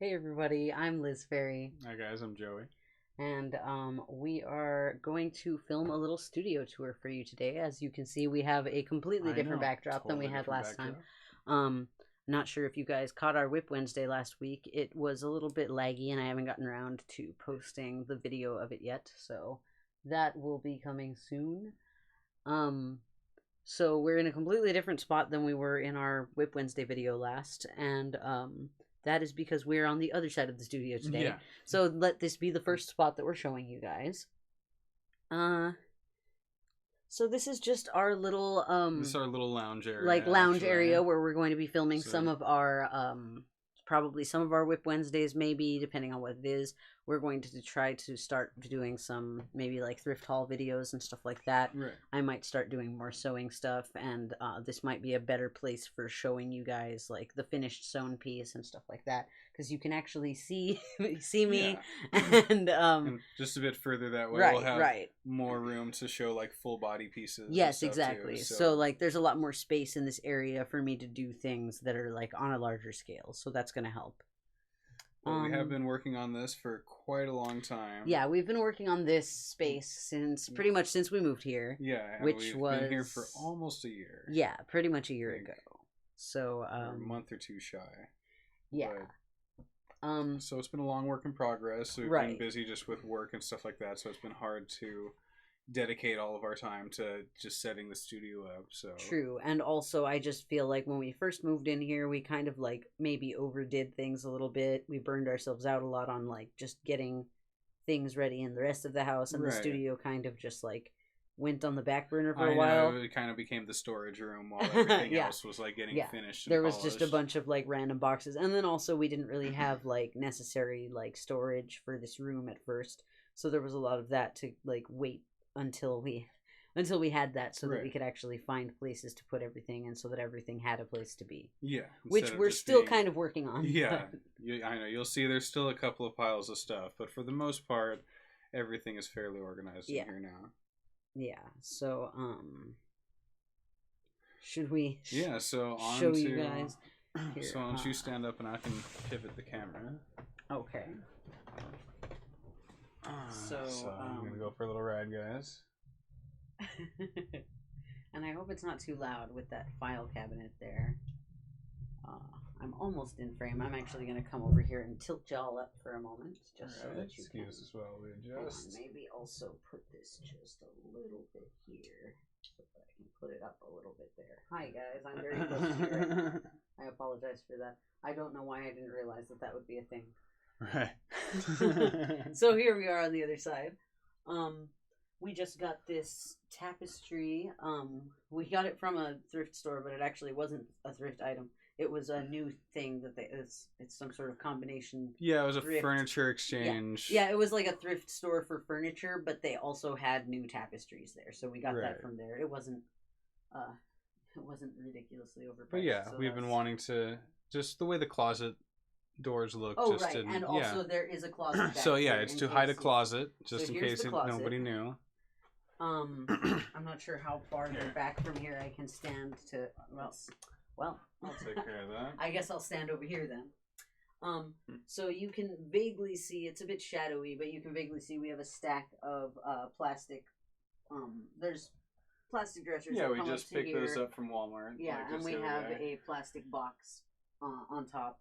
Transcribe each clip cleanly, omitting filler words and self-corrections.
Hey everybody, I'm Liz Ferry, Hi guys, I'm Joey. and we are going to film a little studio tour for you today. As you can see, we have a completely I different know, backdrop than we totally had different last time. backdrop. Not sure if you guys caught our Whip Wednesday last week. It was a little bit laggy, and I haven't gotten around to posting the video of it yet, so that will be coming soon. Um, so we're in a completely different spot than we were in our Whip Wednesday video last, and that is because we're on the other side of the studio today. Yeah. So let this be the first spot that we're showing you guys. So this is just our little This is our little lounge area. like lounge actually. area where we're going to be filming So- some of our probably some of our Whip Wednesdays, maybe depending on what it is. We're going to try to start doing some maybe like thrift haul videos and stuff like that. Right. I might start doing more sewing stuff, and this might be a better place for showing you guys like the finished sewn piece and stuff like that, because you can actually see me, and And just a bit further that way, we'll have more room to show like full body pieces. Yes, and stuff exactly. Too, so like there's a lot more space in this area for me to do things that are like on a larger scale, so that's going to help. But we have been working on this for quite a long time. Yeah, we've been working on this space since pretty much since we moved here. Yeah, which we've was been here for almost a year. Yeah, pretty much a year ago. So or a month or two shy. Yeah. But, so it's been a long work in progress. We've been busy just with work and stuff like that, so it's been hard to dedicate all of our time to just setting the studio up. So true. And also I just feel like when we first moved in here, we kind of like maybe overdid things a little bit. We burned ourselves out a lot on like just getting things ready in the rest of the house, and the studio kind of just like went on the back burner for a while. It kind of became the storage room while everything else was like getting finished. There was just a bunch of like random boxes, and then also we didn't really have like necessary like storage for this room at first, so there was a lot of that to like wait until we had that, so that we could actually find places to put everything, and so that everything had a place to be. Yeah, which we're still kind of working on. Yeah, I know. You'll see there's still a couple of piles of stuff, but for the most part, everything is fairly organized in here now. Yeah. So should we? Yeah. So on show you guys. Here, so why don't you stand up and I can pivot the camera. Okay. So I'm gonna go for a little ride, guys. And I hope it's not too loud with that file cabinet there. I'm almost in frame. I'm actually gonna come over here and tilt y'all up for a moment, just so that you can. As well. We adjust. Maybe also put this just a little bit here, so that I can put it up a little bit there. Hi guys, I'm very close to you right now. I apologize for that. I don't know why I didn't realize that would be a thing. Right. So here we are on the other side. We just got this tapestry. We got it from a thrift store, but it actually wasn't a thrift item. It was a new thing that it's some sort of combination. Yeah, it was a furniture exchange. Yeah, it was like a thrift store for furniture, but they also had new tapestries there, so we got that from there. It wasn't ridiculously overpriced. But yeah, so we've been wanting to just the way the closet doors look. Oh, just right, and also there is a closet back so yeah, it's to hide a closet, just in case nobody knew. I'm not sure how far back from here I can stand to. Well, I'll take care of that. I guess I'll stand over here then. So you can vaguely see, it's a bit shadowy, but you can vaguely see we have a stack of plastic. There's plastic dressers. Yeah, we just picked those up from Walmart. Yeah, and we have a plastic box on top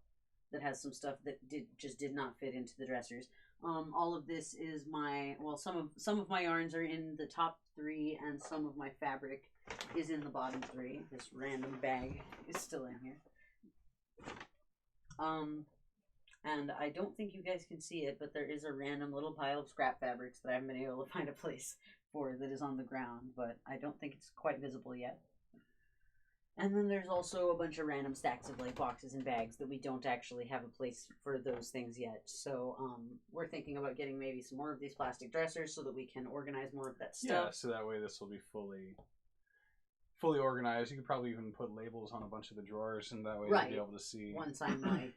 that has some stuff that did not fit into the dressers. All of this is some of my yarns are in the top 3, and some of my fabric is in the bottom 3. This random bag is still in here. And I don't think you guys can see it, but there is a random little pile of scrap fabrics that I haven't been able to find a place for that is on the ground, but I don't think it's quite visible yet. And then there's also a bunch of random stacks of like boxes and bags that we don't actually have a place for those things yet. So we're thinking about getting maybe some more of these plastic dressers so that we can organize more of that stuff. Yeah, so that way this will be fully organized. You could probably even put labels on a bunch of the drawers, and that way you'll be able to see. Once I'm like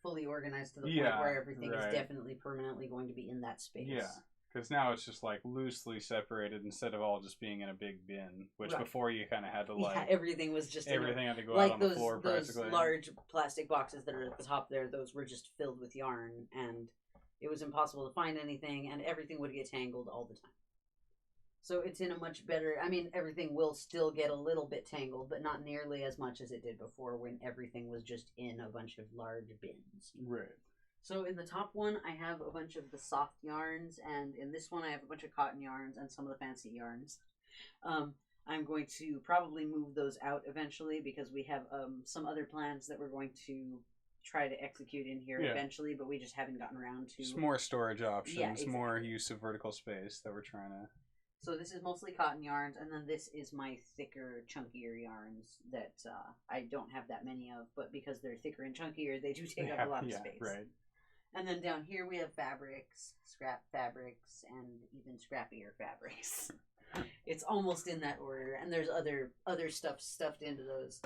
fully organized to the point where everything is definitely permanently going to be in that space. Yeah. Because now it's just like loosely separated instead of all just being in a big bin, which before you kind of had to like everything was just everything had to go like out on the floor practically. Those large plastic boxes that are at the top there, those were just filled with yarn, and it was impossible to find anything, and everything would get tangled all the time. So it's in a much better. I mean, everything will still get a little bit tangled, but not nearly as much as it did before when everything was just in a bunch of large bins. Right. So in the top one, I have a bunch of the soft yarns, and in this one, I have a bunch of cotton yarns and some of the fancy yarns. I'm going to probably move those out eventually because we have some other plans that we're going to try to execute in here eventually, but we just haven't gotten around to. Just more storage options, exactly. More use of vertical space that we're trying to. So this is mostly cotton yarns, and then this is my thicker, chunkier yarns that I don't have that many of, but because they're thicker and chunkier, they do take up a lot of space. Right. And then down here we have fabrics, scrap fabrics, and even scrappier fabrics. It's almost in that order, and there's other stuff stuffed into those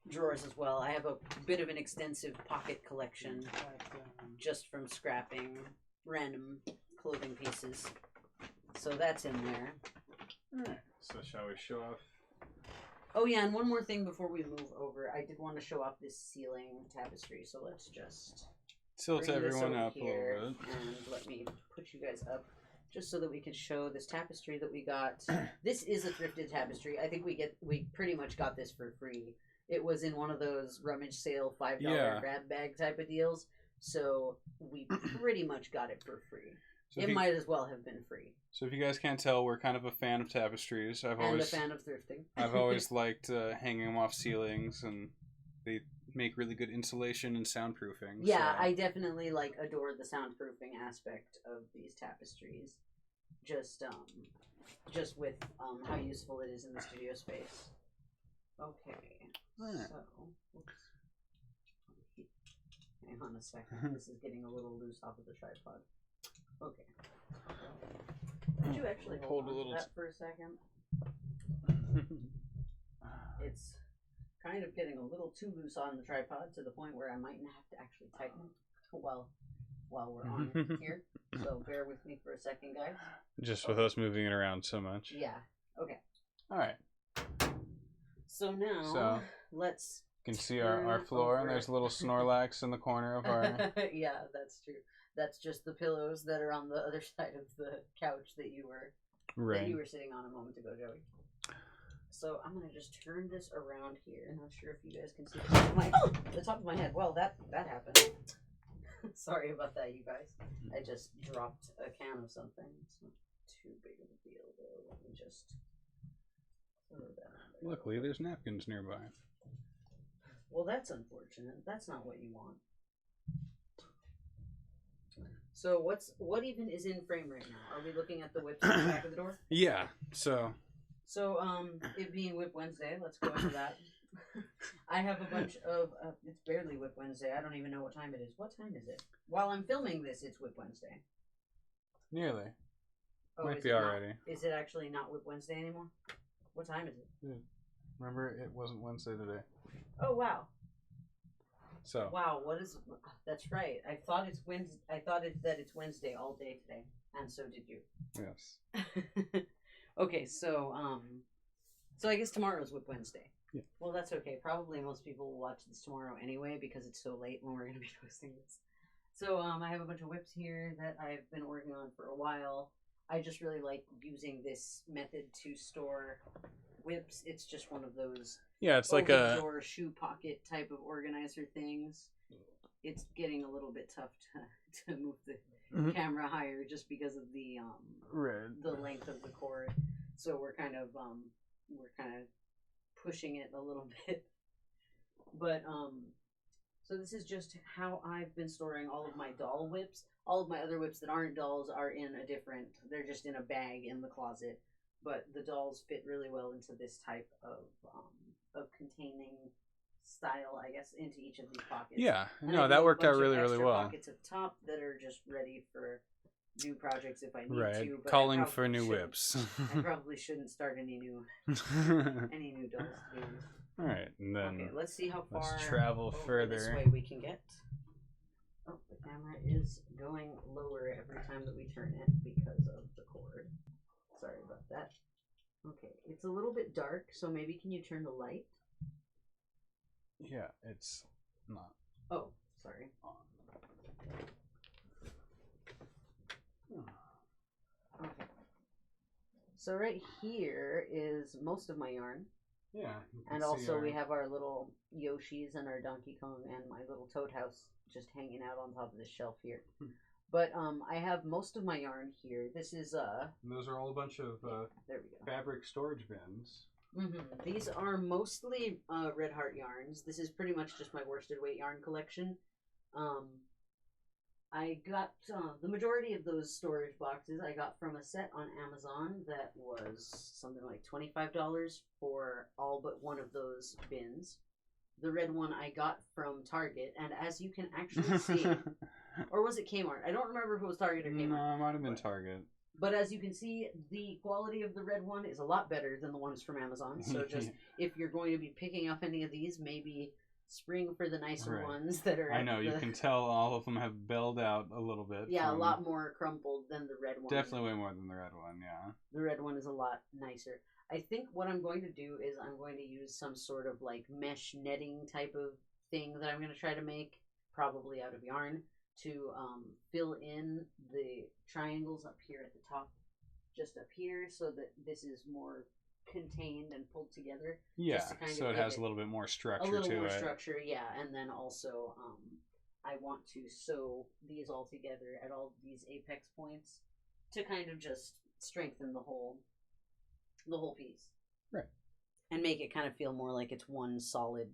drawers as well. I have a bit of an extensive pocket collection just from scrapping random clothing pieces. So that's in there. Alright, so shall we show off? Oh yeah, and one more thing before we move over. I did want to show off this ceiling tapestry, so let's just tilt everyone up a little bit. And let me put you guys up just so that we can show this tapestry that we got. This is a thrifted tapestry. I think we pretty much got this for free. It was in one of those rummage sale $5 grab bag type of deals, so we pretty much got it for free. So it might as well have been free. So if you guys can't tell, we're kind of a fan of tapestries. I'm a fan of thrifting. I've always liked hanging them off ceilings, and they make really good insulation and soundproofing. Yeah, so. I definitely adore the soundproofing aspect of these tapestries. Just with how useful it is in the studio space. Okay, so oops. Hang on a second. This is getting a little loose off of the tripod. Okay. Could you actually hold on to that for a second? It's kind of getting a little too loose on the tripod to the point where I might have to actually tighten it while we're on here. So bear with me for a second, guys. Just with us moving it around so much. Yeah. Okay. All right. So now let's. You can see our floor, and there's a little Snorlax in the corner of our. Yeah, that's true. That's just the pillows that are on the other side of the couch that you were sitting on a moment ago, Joey. So I'm gonna just turn this around here. Not sure if you guys can see the top of my head. Well, that happened. Sorry about that, you guys. I just dropped a can of something. It's not too big of a deal, though. Let me just throw that on there. Luckily, there's napkins nearby. Well, that's unfortunate. That's not what you want. So what even is in frame right now? Are we looking at the whips in the back of the door? Yeah. So it being Whip Wednesday, let's go into that. I have a bunch of it's barely Whip Wednesday. I don't even know what time it is. What time is it? While I'm filming this, it's Whip Wednesday. Nearly. Oh, might be already. Is it actually not Whip Wednesday anymore? What time is it? Yeah. Remember, it wasn't Wednesday today. Oh wow. So. Wow, what is? That's right. I thought it's Wednesday. That it's Wednesday all day today, and so did you. Yes. Okay, so I guess tomorrow's Whip Wednesday. Yeah. Well, that's okay. Probably most people will watch this tomorrow anyway because it's so late when we're going to be posting this. So I have a bunch of whips here that I've been working on for a while. I just really like using this method to store whips. It's just one of those. Yeah, it's like a drawer shoe pocket type of organizer things. It's getting a little bit tough to move the camera higher just because of the length of the cord. So we're kind of pushing it a little bit. But so this is just how I've been storing all of my doll whips. All of my other whips that aren't dolls are in a different. They're just in a bag in the closet. But the dolls fit really well into this type of containing style, I guess, into each of these pockets. Yeah, no, that worked out really, really well. Pockets at the top that are just ready for new projects if I need to. But calling for new whips. I probably shouldn't start any new dolls. To be honest. All right, and then let's see how far let's travel further. This way we can get. Oh, the camera is going lower every time that we turn it because of the cord. Sorry about that. Okay, it's a little bit dark, so maybe can you turn the light? Yeah, it's not. Oh, sorry. On. Okay. So right here is most of my yarn. Yeah. And also we have our little Yoshis and our Donkey Kong and my little Toad House just hanging out on top of this shelf here. But I have most of my yarn here. This is And those are all a bunch of there we go. fabric storage bins. These are mostly Red Heart yarns. This is pretty much just my worsted weight yarn collection. I got the majority of those storage boxes I got from a set on Amazon that was something like $25 for all but one of those bins. The red one I got from Target, and as you can actually see, or was it Kmart? I don't remember if it was Target or Kmart. No, it might have been Target. But as you can see, the quality of the red one is a lot better than the ones from Amazon. So just if you're going to be picking up any of these, maybe spring for the nicer ones that are. I know, you can tell all of them have belled out a little bit. Yeah, a lot more crumpled than the red one. Definitely way more than the red one, yeah. The red one is a lot nicer. I think what I'm going to do is I'm going to use some sort of like mesh netting type of thing that I'm going to try to make, probably out of yarn, to fill in the triangles up here at the top, just up here, so that this is more contained and pulled together. Yeah, so it has a little bit more structure to it. A little more structure, yeah. And then also I want to sew these all together at all these apex points to kind of just strengthen the whole piece. Right. And make it kind of feel more like it's one solid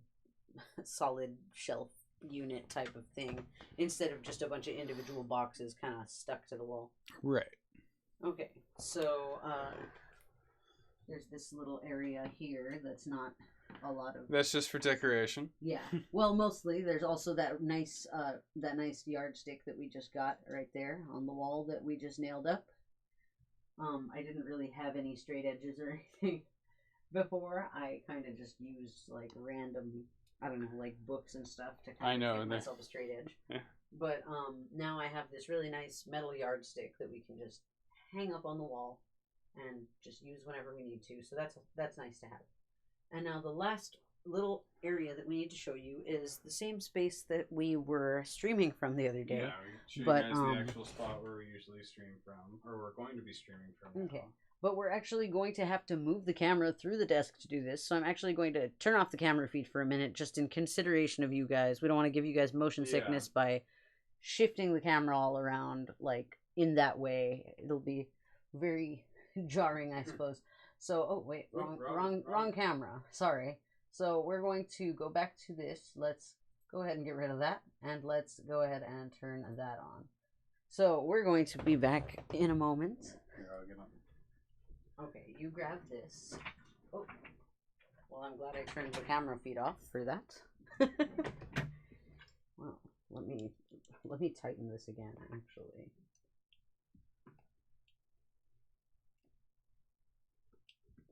shelf unit type of thing instead of just a bunch of individual boxes kind of stuck to the wall. Right. Okay, so there's this little area here that's not a lot of. That's just for decoration. Yeah. Well, mostly there's also that nice yardstick that we just got right there on the wall that we just nailed up. I didn't really have any straight edges or anything before. I kind of just used like random, I don't know, like books and stuff to kind of give myself a straight edge. Yeah. But now I have this really nice metal yardstick that we can just hang up on the wall and just use whenever we need to. So that's nice to have. And now the last little area that we need to show you is the same space that we were streaming from the other day. Yeah, we're showing you guys the actual spot where we usually stream from, or we're going to be streaming from. Okay. But we're actually going to have to move the camera through the desk to do this, so I'm actually going to turn off the camera feed for a minute, just in consideration of you guys. We don't want to give you guys motion sickness by shifting the camera all around, like, in that way. It'll be very jarring, I suppose. So, oh, wait, wrong camera. Sorry. So we're going to go back to this. Let's go ahead and get rid of that, and let's go ahead and turn that on. So we're going to be back in a moment. Here, I'll get on. Okay, you grab this. Oh, well, I'm glad I turned the camera feed off for that. Well, let me tighten this again, actually.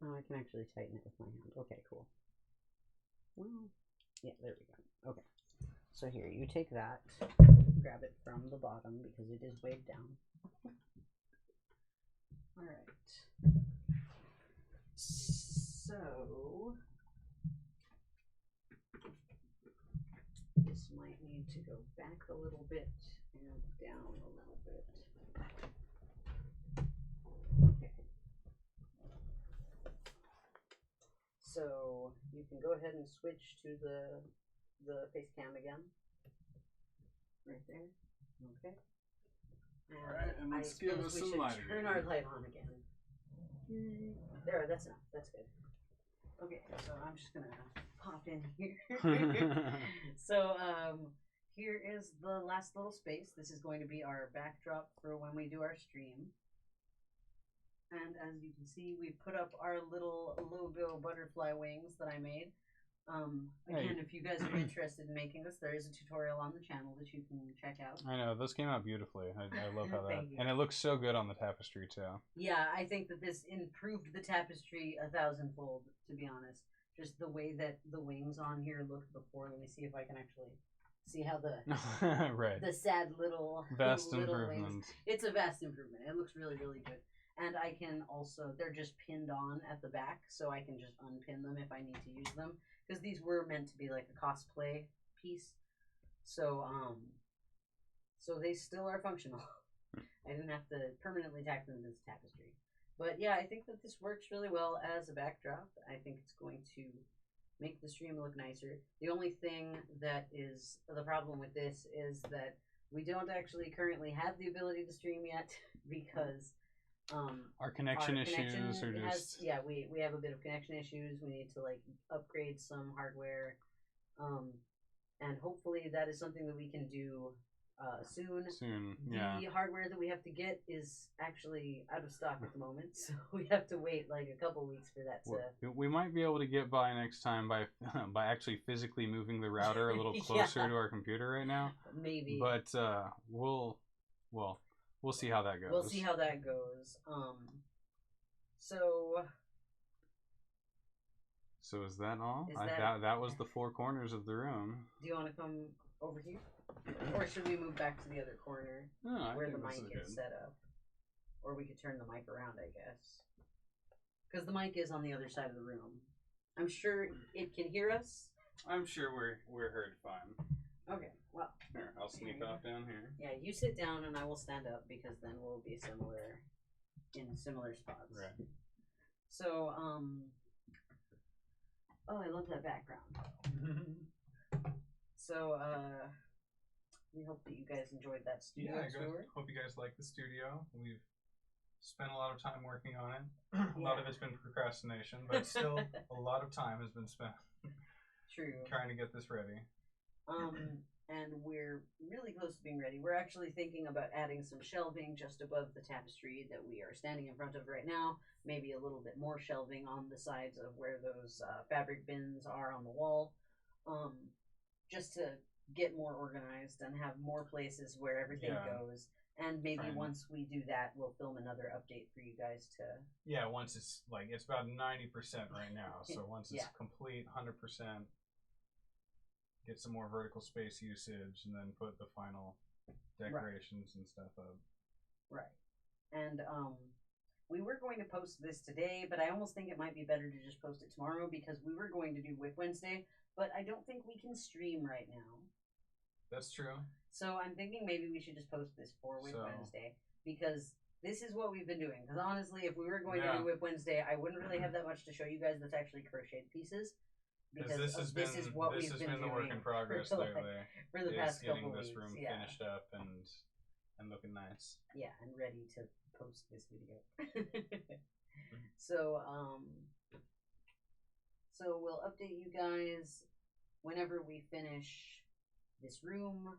Oh, I can actually tighten it with my hand. Okay, cool. Well, yeah, there we go. Okay, so here, you take that, grab it from the bottom because it is weighed down. All right. So this might need to go back a little bit and down a little bit. Okay. So you can go ahead and switch to the face cam again. Right there. Okay. And alright, and let's give us some light again. Turn our light on again. There, that's enough. That's good. Okay, so I'm just gonna pop in here. So here is the last little space. This is going to be our backdrop for when we do our stream. And as you can see, we put up our little logo butterfly wings that I made. Again, if you guys are interested in making this, there is a tutorial on the channel that you can check out. I know, those came out beautifully. I love how that, and it looks so good on the tapestry too. Yeah, I think that this improved the tapestry 1,000-fold, to be honest. Just the way that the wings on here looked before. Let me see if I can actually See how the right. the sad little vast little improvement. wings. It's a vast improvement. It looks really, really good. And I can also, they're just pinned on at the back, so I can just unpin them if I need to use them. Because these were meant to be like a cosplay piece. So, so they still are functional. I didn't have to permanently tack them to this tapestry. But yeah, I think that this works really well as a backdrop. I think it's going to make the stream look nicer. The only thing that is the problem with this is that we don't actually currently have the ability to stream yet because our connection issues are just we have a bit of connection issues. We need to like upgrade some hardware, and hopefully that is something that we can do soon. The hardware that we have to get is actually out of stock at the moment, so we have to wait like a couple weeks for that to. We might be able to get by next time by actually physically moving the router a little closer to our computer right now. Maybe. But we'll see how that goes. We'll see how that goes. So is that all? That was the four corners of the room. Do you want to come over here? Or should we move back to the other corner where the mic is set up? Or we could turn the mic around, I guess. Because the mic is on the other side of the room. I'm sure it can hear us. I'm sure we're heard fine. Okay, well. Here, I'll sneak off down here. Yeah, you sit down and I will stand up because then we'll be in similar spots. Right. So, oh, I love that background. So, we hope that you guys enjoyed that studio tour. Hope you guys like the studio. We've spent a lot of time working on it. A lot of it's been procrastination, but still a lot of time has been spent trying to get this ready. And we're really close to being ready. We're actually thinking about adding some shelving just above the tapestry that we are standing in front of right now. Maybe a little bit more shelving on the sides of where those fabric bins are on the wall. Just to get more organized and have more places where everything goes. And maybe once we do that, we'll film another update for you guys to... Yeah, once it's about 90% right now. So once it's complete, 100%, get some more vertical space usage, and then put the final decorations and stuff up. Right. And we were going to post this today, but I almost think it might be better to just post it tomorrow because we were going to do Whip Wednesday, but I don't think we can stream right now. That's true. So I'm thinking maybe we should just post this for Whip Wednesday because this is what we've been doing. Because honestly, if we were going to do Whip Wednesday, I wouldn't really have that much to show you guys that's actually crocheted pieces. Because this has been the work in progress for the past couple weeks. Getting this room finished up and looking nice. Yeah, and ready to post this video. So we'll update you guys whenever we finish this room,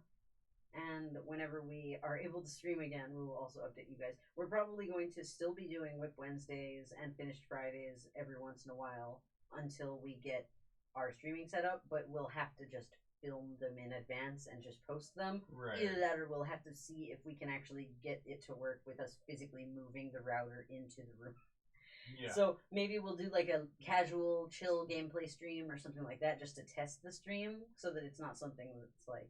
and whenever we are able to stream again, we will also update you guys. We're probably going to still be doing Whip Wednesdays and Finished Fridays every once in a while until we get our streaming set up, but we'll have to just film them in advance and just post them. Right. Either that or we'll have to see if we can actually get it to work with us physically moving the router into the room. Yeah. So maybe we'll do like a casual, chill gameplay stream or something like that just to test the stream so that it's not something that's like...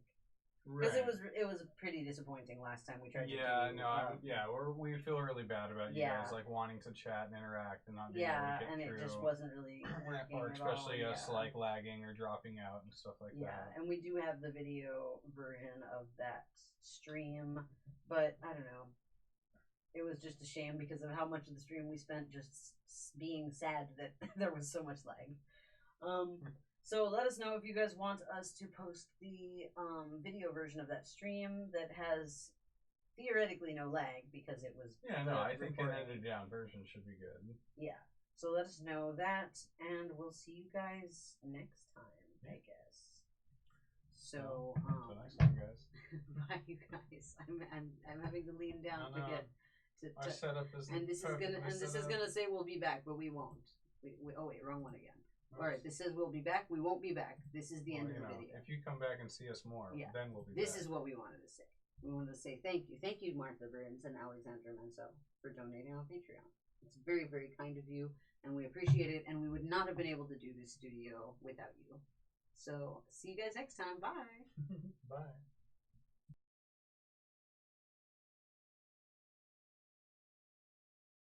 Because it was pretty disappointing last time we tried to do we feel really bad about you guys like wanting to chat and interact and not being able to get and through. It just wasn't really working or especially at all. Us like lagging or dropping out and stuff like that. Yeah, and we do have the video version of that stream, but I don't know. It was just a shame because of how much of the stream we spent just being sad that there was so much lag. So let us know if you guys want us to post the video version of that stream that has theoretically no lag because it was... I think an edited down version should be good. Yeah. So let us know that, and we'll see you guys next time, I guess. So, next time, guys. Bye, you guys. I'm having to lean down to get... Our setup is... And this is gonna say we'll be back, but we won't. Oh wait, wrong one again. Alright, this says we'll be back. We won't be back. This is the end of the video. If you come back and see us more, then we'll be back. This is what we wanted to say. We wanted to say thank you. Thank you, Martha Burns and Alexandra Menso, for donating on Patreon. It's very, very kind of you, and we appreciate it, and we would not have been able to do this studio without you. So see you guys next time. Bye. Bye.